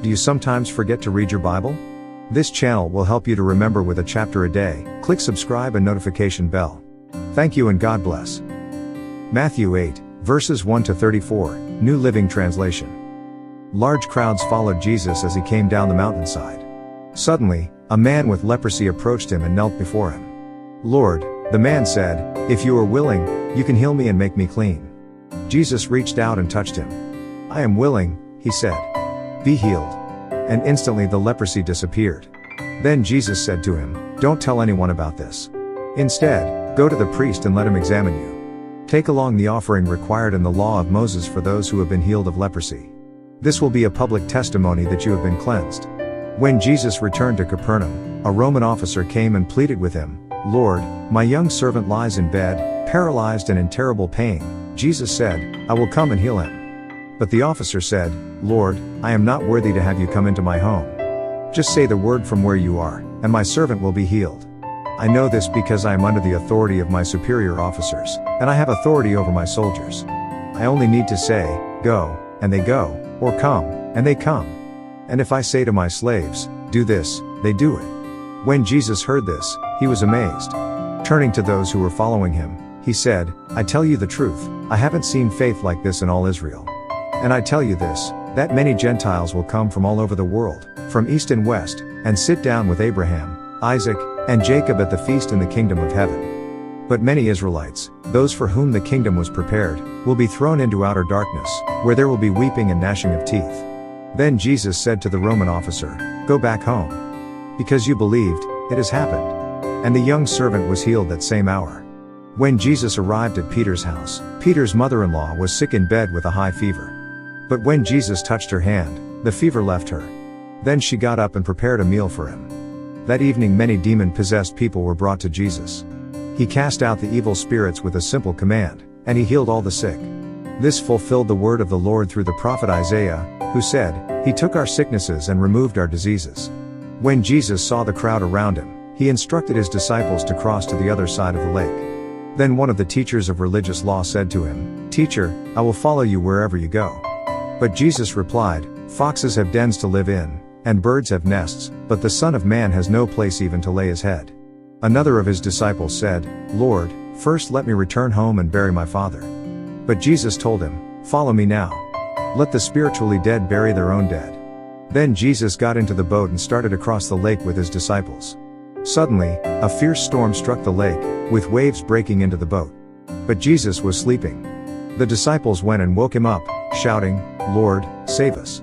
Do you sometimes forget to read your Bible? This channel will help you to remember with a chapter a day. Click subscribe and notification bell. Thank you and God bless. Matthew 8, verses 1 to 34, New Living Translation. Large crowds followed Jesus as he came down the mountainside. Suddenly, a man with leprosy approached him and knelt before him. "Lord," the man said, "if you are willing, you can heal me and make me clean." Jesus reached out and touched him. "I am willing," he said. "Be healed." And instantly the leprosy disappeared. Then Jesus said to him, "Don't tell anyone about this. Instead, go to the priest and let him examine you. Take along the offering required in the law of Moses for those who have been healed of leprosy. This will be a public testimony that you have been cleansed." When Jesus returned to Capernaum, a Roman officer came and pleaded with him, "Lord, my young servant lies in bed, paralyzed and in terrible pain." Jesus said, "I will come and heal him." But the officer said, "Lord, I am not worthy to have you come into my home. Just say the word from where you are, and my servant will be healed. I know this because I am under the authority of my superior officers, and I have authority over my soldiers. I only need to say, 'Go,' and they go, or 'Come,' and they come. And if I say to my slaves, 'Do this,' they do it." When Jesus heard this, he was amazed. Turning to those who were following him, he said, "I tell you the truth, I haven't seen faith like this in all Israel. And I tell you this, that many Gentiles will come from all over the world, from east and west, and sit down with Abraham, Isaac, and Jacob at the feast in the kingdom of heaven. But many Israelites, those for whom the kingdom was prepared, will be thrown into outer darkness, where there will be weeping and gnashing of teeth." Then Jesus said to the Roman officer, "Go back home. Because you believed, it has happened." And the young servant was healed that same hour. When Jesus arrived at Peter's house, Peter's mother-in-law was sick in bed with a high fever. But when Jesus touched her hand, the fever left her. Then she got up and prepared a meal for him. That evening many demon-possessed people were brought to Jesus. He cast out the evil spirits with a simple command, and he healed all the sick. This fulfilled the word of the Lord through the prophet Isaiah, who said, "He took our sicknesses and removed our diseases." When Jesus saw the crowd around him, he instructed his disciples to cross to the other side of the lake. Then one of the teachers of religious law said to him, "Teacher, I will follow you wherever you go." But Jesus replied, "Foxes have dens to live in, and birds have nests, but the Son of Man has no place even to lay his head." Another of his disciples said, "Lord, first let me return home and bury my father." But Jesus told him, "Follow me now. Let the spiritually dead bury their own dead." Then Jesus got into the boat and started across the lake with his disciples. Suddenly, a fierce storm struck the lake, with waves breaking into the boat. But Jesus was sleeping. The disciples went and woke him up, shouting, "Lord, save us.